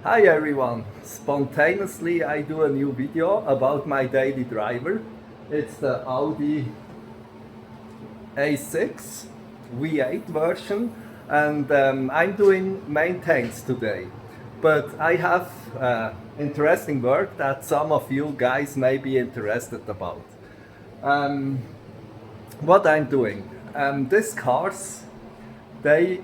Hi everyone! Spontaneously I do a new video about my daily driver. It's the Audi A6 V8 version, and I'm doing maintenance today. But I have interesting work that some of you guys may be interested about. Um, what I'm doing. These cars, they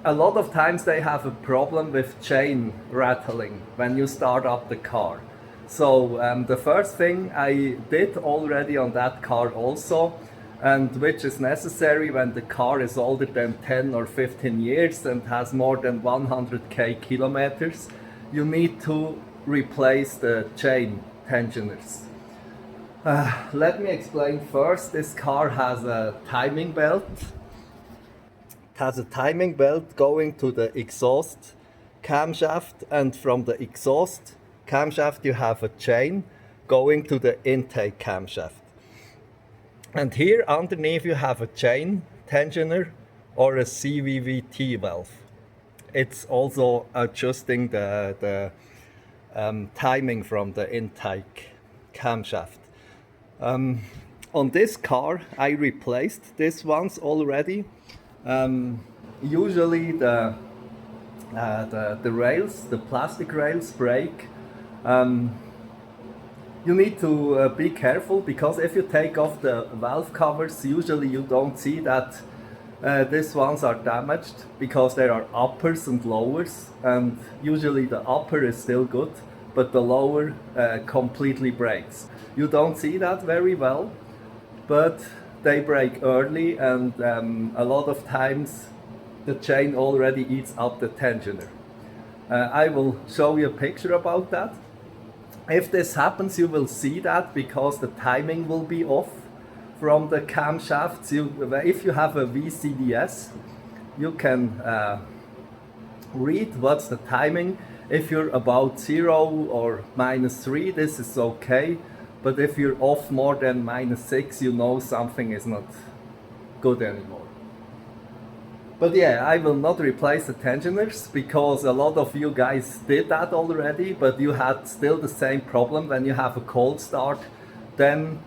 a lot of times they have a problem with chain rattling when you start up the car. So the first thing I did already on that car also, and which is necessary when the car is older than 10 or 15 years and has more than 100k kilometers, you need to replace the chain tensioners. Let me explain first. This car has a timing belt. Has a timing belt going to the exhaust camshaft, and from the exhaust camshaft you have a chain going to the intake camshaft. And here underneath you have a chain tensioner or a CVVT valve. It's also adjusting the timing from the intake camshaft. On this car I replaced this once already. Usually the rails, the plastic rails break. You need to be careful, because if you take off the valve covers, usually you don't see that these ones are damaged, because there are uppers and lowers, and usually the upper is still good, but the lower completely breaks. You don't see that very well, but they break early, and a lot of times the chain already eats up the tensioner. I will show you a picture about that. If this happens, you will see that, because the timing will be off from the camshafts. If you have a VCDS, you can read what's the timing. If you're about 0 or -3, this is okay. But if you're off more than -6, you know something is not good anymore. But yeah, I will not replace the tensioners, because a lot of you guys did that already, but you had still the same problem when you have a cold start. Then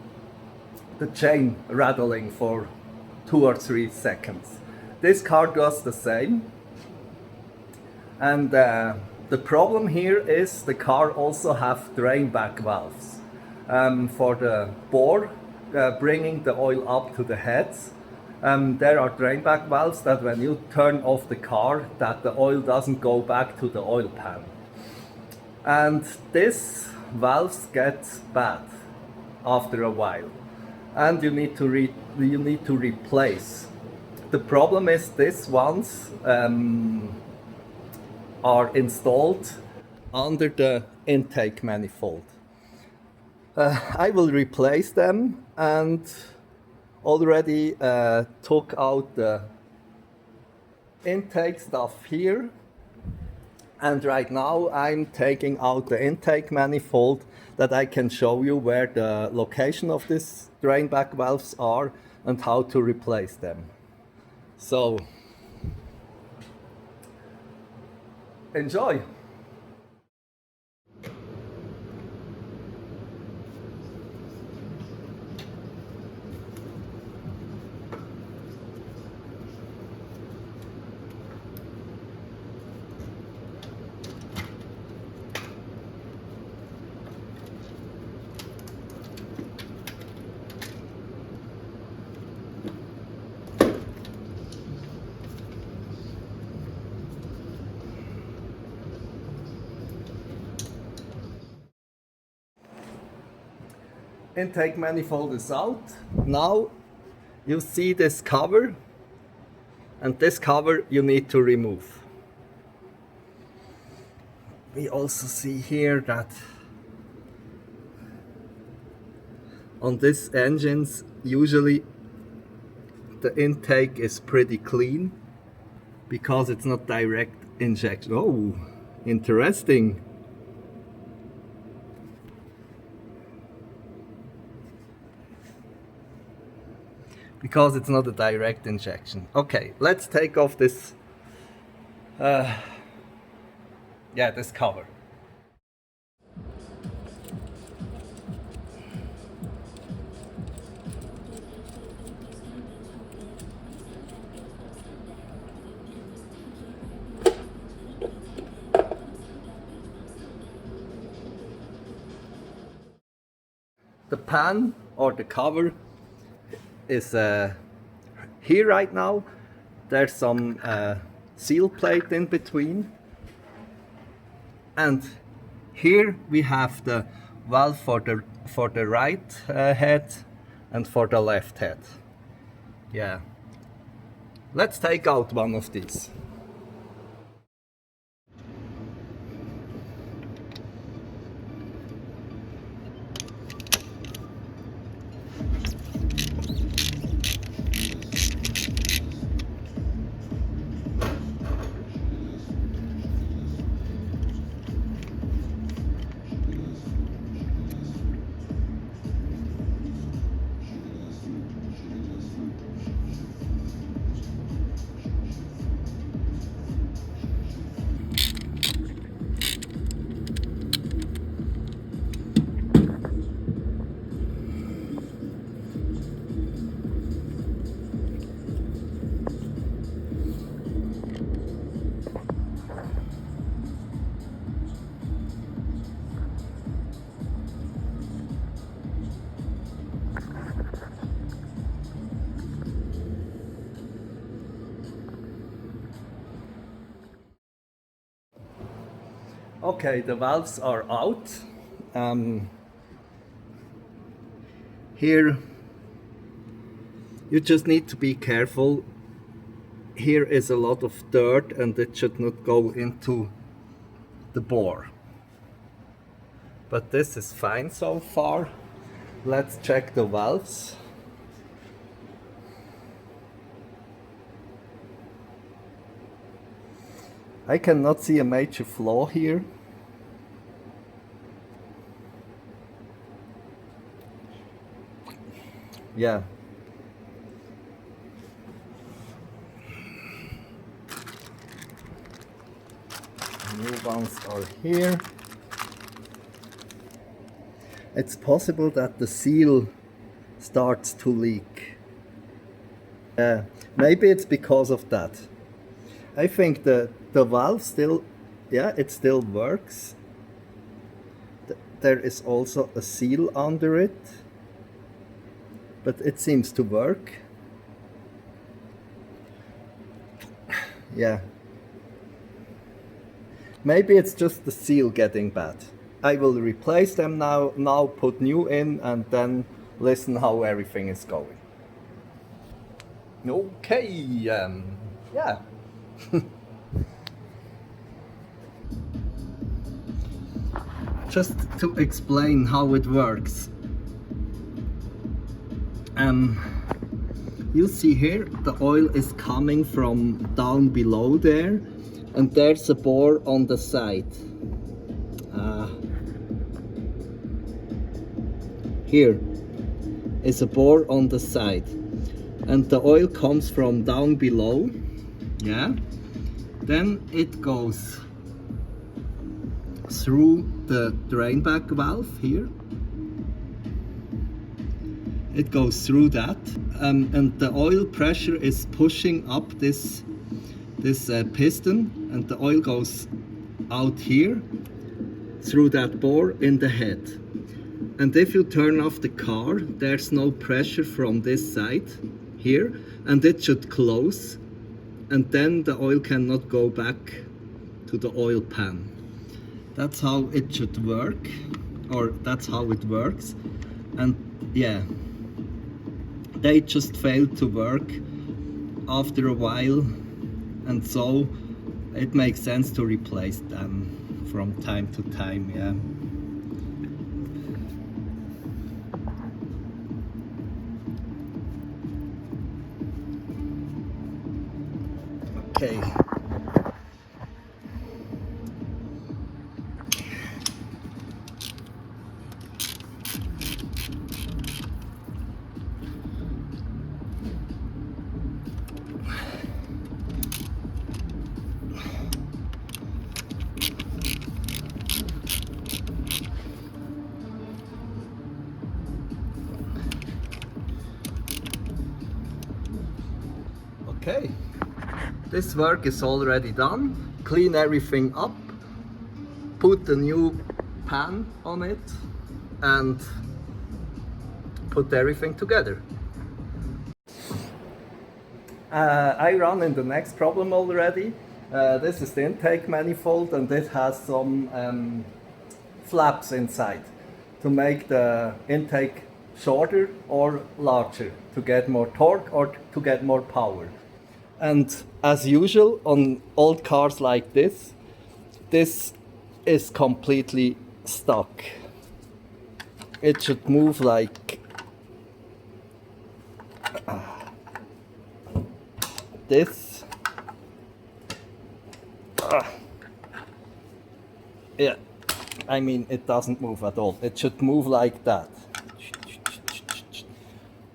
the chain rattling for 2 or 3 seconds. This car does the same. And the problem here is the car also have drain back valves. For the bore, bringing the oil up to the heads. There are drain back valves that when you turn off the car, that the oil doesn't go back to the oil pan. And these valves get bad after a while, and you need to replace. The problem is these ones are installed under the intake manifold. I will replace them, and already took out the intake stuff here, and right now I'm taking out the intake manifold, that I can show you where the location of these drain back valves are and how to replace them. So enjoy! Intake manifold is out. Now you see this cover, and this cover you need to remove. We also see here that on these engines usually the intake is pretty clean, because it's not direct injection. Oh, interesting. Because it's not a direct injection. Okay, let's take off this yeah, this cover. The pan or the cover is here right now. There's some seal plate in between, and here we have the valve for the right head and for the left head. Yeah, let's take out one of these. Okay, the valves are out. Here you just need to be careful. Here is a lot of dirt and it should not go into the bore. But this is fine so far. Let's check the valves. I cannot see a major flaw here. Yeah. New ones are here. It's possible that the seal starts to leak. Maybe it's because of that. I think the valve still, yeah, it still works. There is also a seal under it, but it seems to work. Yeah. Maybe it's just the seal getting bad. I will replace them now put new in, and then listen how everything is going. Okay, yeah. Just to explain how it works. You see here the oil is coming from down below there, and there's a bore on the side. Here is a bore on the side, and the oil comes from down below. Yeah, then it goes through the drain back valve here. It goes through that, and the oil pressure is pushing up this piston, and the oil goes out here through that bore in the head. And if you turn off the car, there's no pressure from this side here, and it should close, and then the oil cannot go back to the oil pan. That's how it should work, or that's how it works. And yeah, they just failed to work after a while, and so it makes sense to replace them from time to time. Yeah. Okay. Okay, this work is already done. Clean everything up, put the new pan on it, and put everything together. I run in the next problem already. This is the intake manifold, and it has some flaps inside to make the intake shorter or larger, to get more torque or to get more power. And as usual on old cars like this is completely stuck. It should move like this. Yeah, I mean, it doesn't move at all. It should move like that,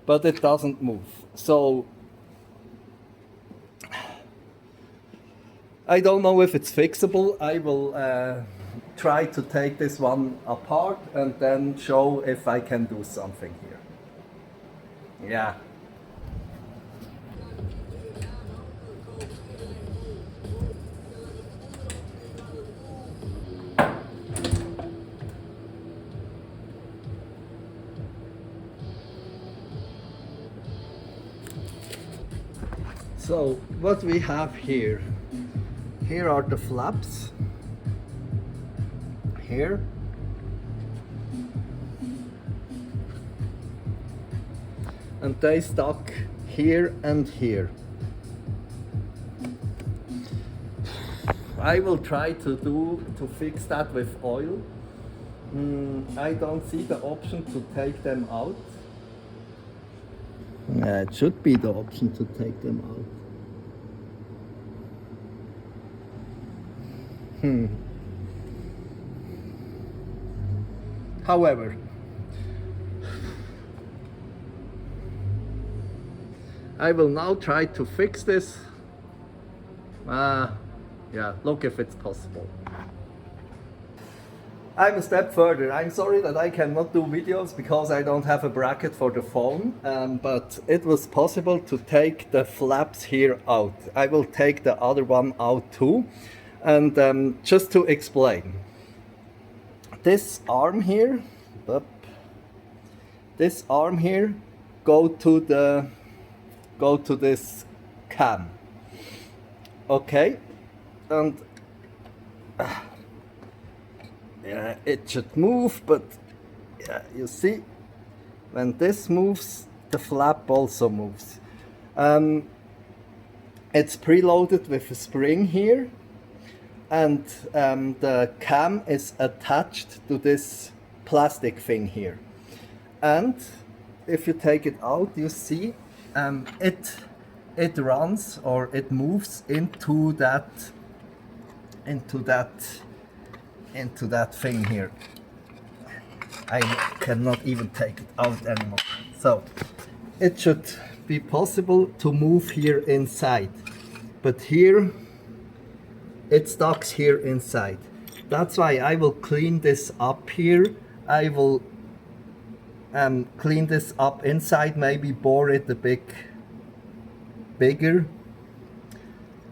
but it doesn't move. So I don't know if it's fixable. I will try to take this one apart and then show if I can do something here. Yeah. So what we have here are the flaps here, and they stuck here and here. I will try to fix that with oil. I don't see the option to take them out. Yeah, it should be the option to take them out. However, I will now try to fix this. Yeah, look if it's possible. I'm a step further. I'm sorry that I cannot do videos because I don't have a bracket for the phone, but it was possible to take the flaps here out. I will take the other one out too. And just to explain, this arm here, this arm here, go to this cam. Okay, and yeah, it should move, but yeah, you see, when this moves, the flap also moves. It's preloaded with a spring here, and the cam is attached to this plastic thing here. And if you take it out, you see it runs, or it moves into that thing here. I cannot even take it out anymore. So it should be possible to move here inside, but here it stocks here inside. That's why I will clean this up here. I will clean this up inside, maybe bore it a bit bigger.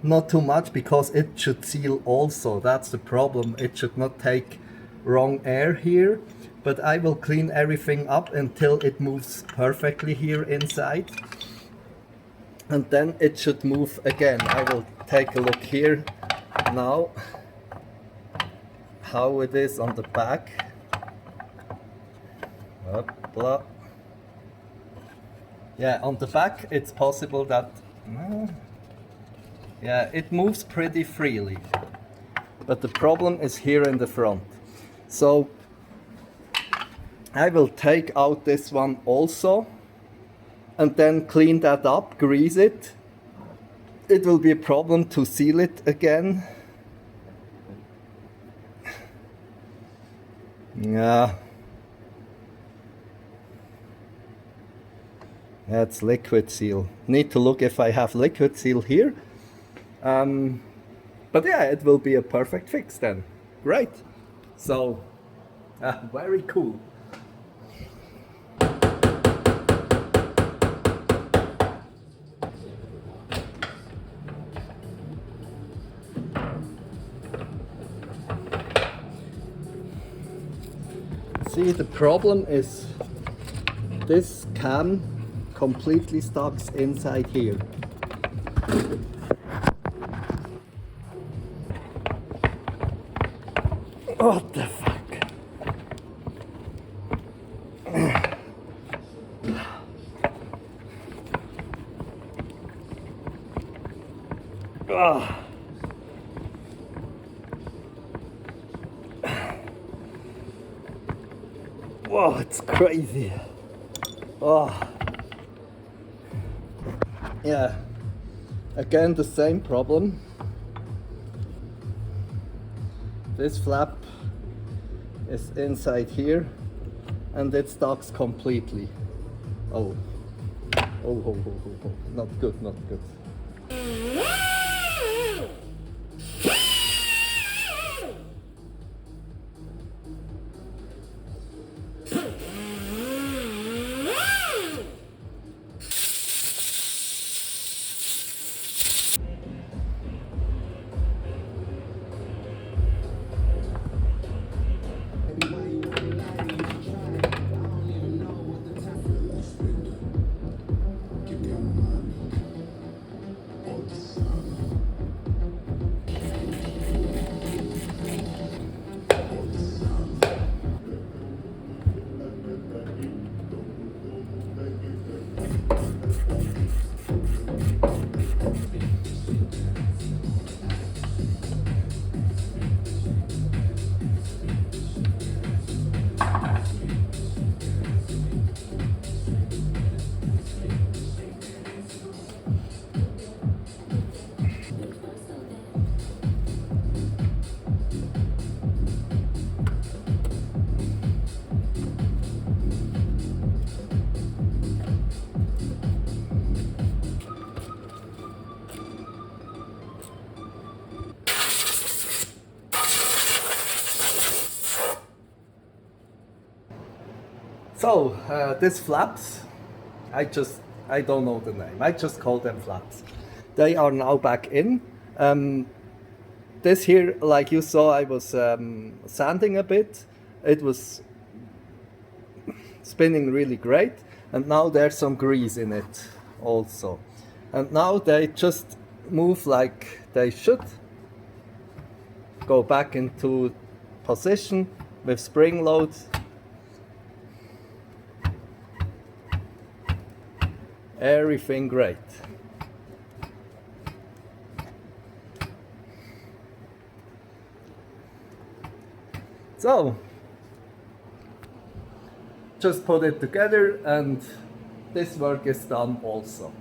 Not too much, because it should seal also. That's the problem. It should not take wrong air here. But I will clean everything up until it moves perfectly here inside. And then it should move again. I will take a look here now how it is on the back. Hoopla. Yeah, on the back it's possible that yeah, it moves pretty freely, but the problem is here in the front. So I will take out this one also and then clean that up, grease it. It will be a problem to seal it again. Yeah. That's liquid seal. Need to look if I have liquid seal here. But yeah, it will be a perfect fix then. Great. So, very cool. See, the problem is this cam completely stuck inside here. What the fuck? Oh. Whoa, it's crazy. Oh. Yeah. Again, the same problem. This flap is inside here and it stucks completely. Oh. Oh. Not good, not good. So, these flaps, I don't know the name, I just call them flaps. They are now back in. This here, like you saw, I was sanding a bit. It was spinning really great, and now there's some grease in it also. And now they just move like they should. Go back into position with spring load. Everything great. So, just put it together and this work is done also.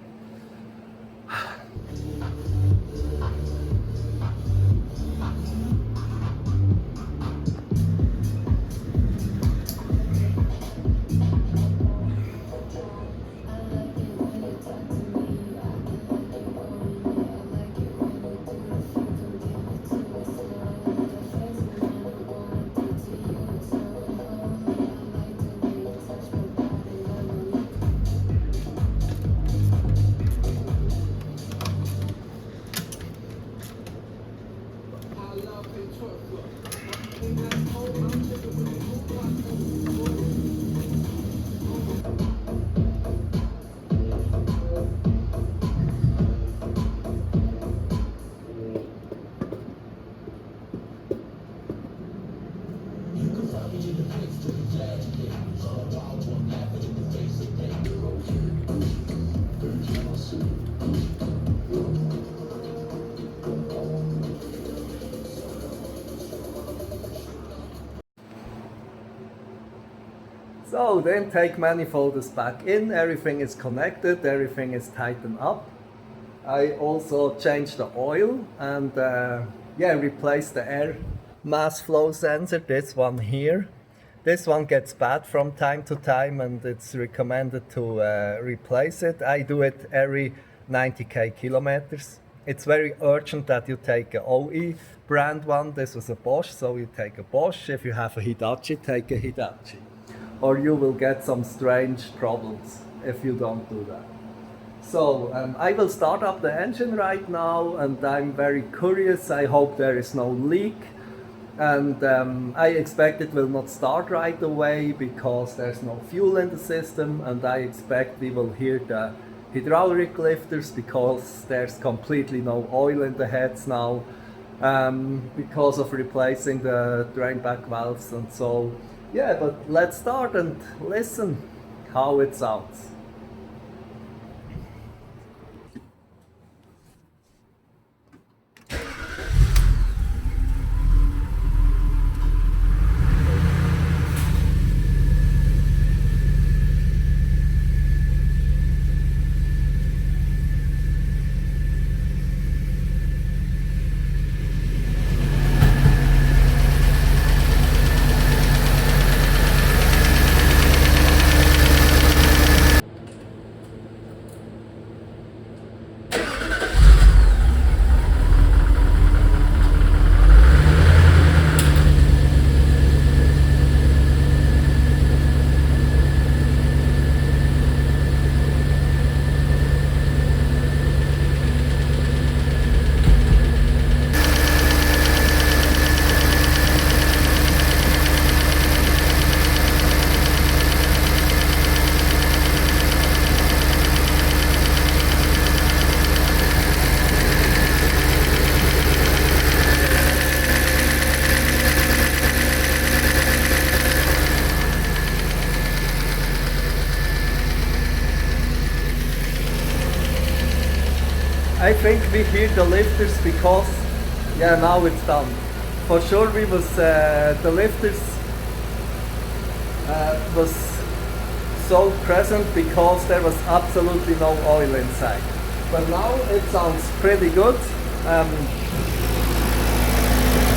So the intake manifold is back in, everything is connected, everything is tightened up. I also changed the oil and replaced the air mass flow sensor, this one here. This one gets bad from time to time and it's recommended to replace it. I do it every 90k kilometers. It's very urgent that you take a OE brand one. This was a Bosch, so you take a Bosch. If you have a Hitachi, take a Hitachi. Or you will get some strange problems if you don't do that. So I will start up the engine right now and I'm very curious. I hope there is no leak. and I expect it will not start right away because there's no fuel in the system, and I expect we will hear the hydraulic lifters because there's completely no oil in the heads now, because of replacing the drain back valves. And so yeah, but let's start and listen how it sounds. I think we hear the lifters because, yeah, now it's done. For sure, the lifters was so present because there was absolutely no oil inside. But now it sounds pretty good.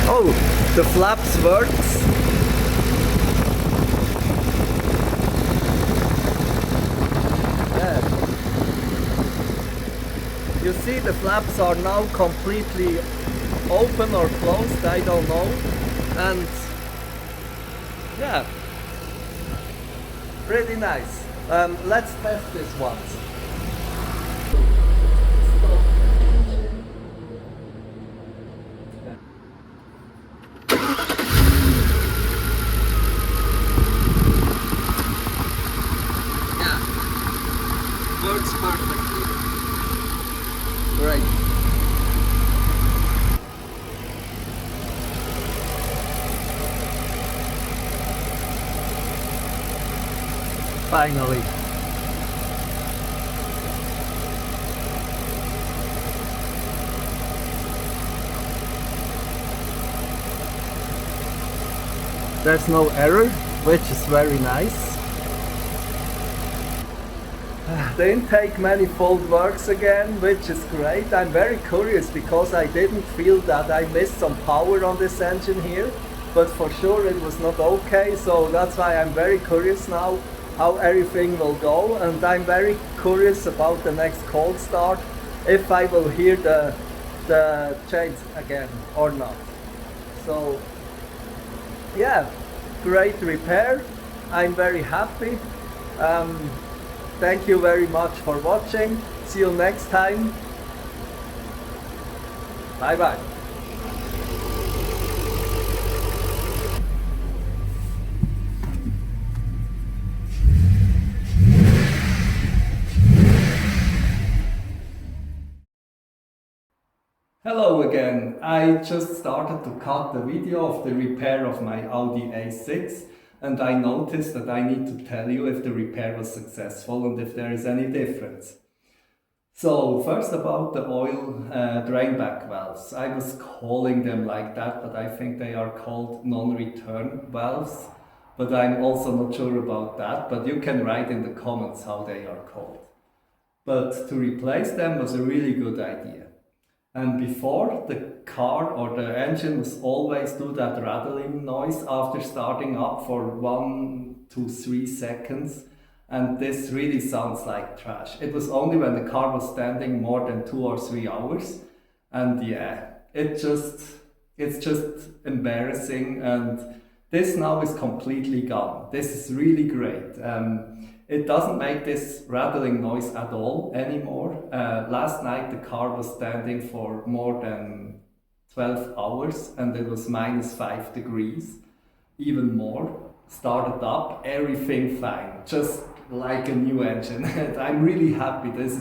Oh, the flaps works. Yeah. You see the flaps are now completely open or closed, I don't know. And yeah, pretty nice. Let's test this once. Yeah, works perfectly. Great. Finally. There's no error, which is very nice. The intake manifold works again, which is great. I'm very curious because I didn't feel that I missed some power on this engine here, but for sure it was not okay, so that's why I'm very curious now how everything will go, and I'm very curious about the next cold start, if I will hear the chains again or not. So yeah, great repair. I'm very happy. Thank you very much for watching. See you next time. Bye bye. Hello again. I just started to cut the video of the repair of my Audi A6, and I noticed that I need to tell you if the repair was successful and if there is any difference. So first about the oil drain back valves. I was calling them like that, but I think they are called non-return valves. But I'm also not sure about that, but you can write in the comments how they are called. But to replace them was a really good idea. And before, the car or the engine was always do that rattling noise after starting up for 1 to 3 seconds. And this really sounds like trash. It was only when the car was standing more than 2 or 3 hours. And yeah, it's just embarrassing. And this now is completely gone. This is really great. It doesn't make this rattling noise at all anymore. Last night the car was standing for more than 12 hours and it was minus 5 degrees, even more. Started up, everything fine, just like a new engine. And I'm really happy. This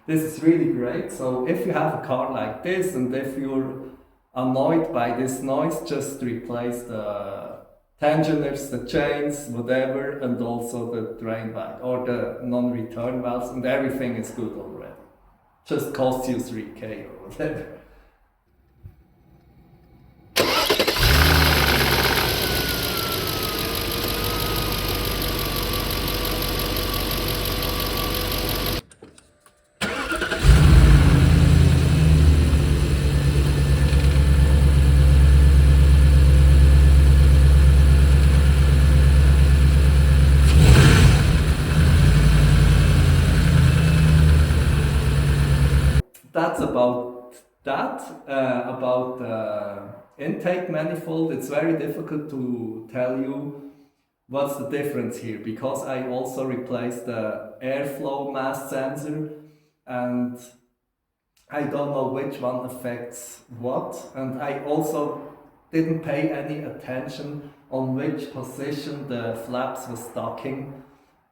is really great. So if you have a car like this and if you're annoyed by this noise, just replace the tensioners, the chains, whatever, and also the drain bag or the non-return valves, and everything is good already. Just costs you 3K or whatever. That's about that, about intake manifold. It's very difficult to tell you what's the difference here because I also replaced the airflow mass sensor and I don't know which one affects what, and I also didn't pay any attention on which position the flaps were stocking,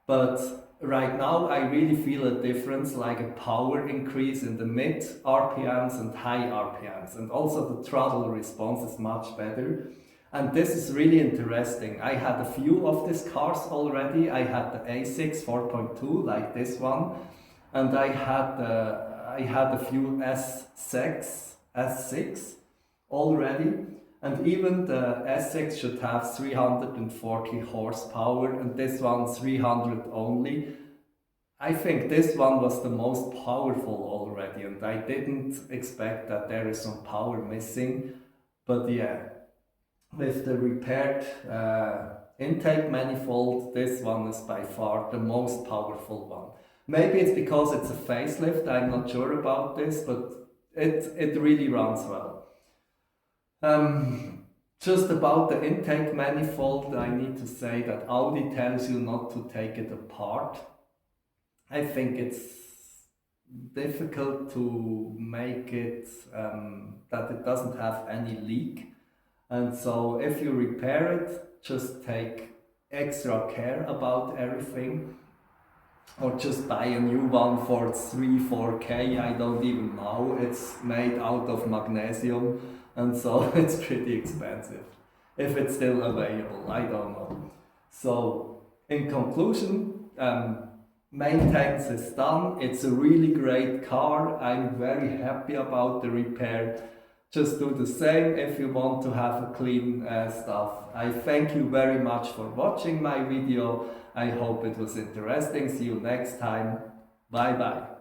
but right now I really feel a difference, like a power increase in the mid RPMs and high RPMs, and also the throttle response is much better. And this is really interesting. I had a few of these cars already. I had the A6 4.2 like this one, and I had a few S6 already. And even the S6 should have 340 horsepower and this one 300 only. I think this one was the most powerful already and I didn't expect that there is some power missing. But yeah, with the repaired intake manifold, this one is by far the most powerful one. Maybe it's because it's a facelift, I'm not sure about this, but it really runs well. Just about the intake manifold, I need to say that Audi tells you not to take it apart. I think it's difficult to make it that it doesn't have any leak. And so if you repair it, just take extra care about everything. Or just buy a new one for 3-4K, I don't even know. It's made out of magnesium and so it's pretty expensive. If it's still available, I don't know. So in conclusion, maintenance is done. It's a really great car. I'm very happy about the repair. Just do the same if you want to have a clean stuff. I thank you very much for watching my video. I hope it was interesting. See you next time. Bye bye.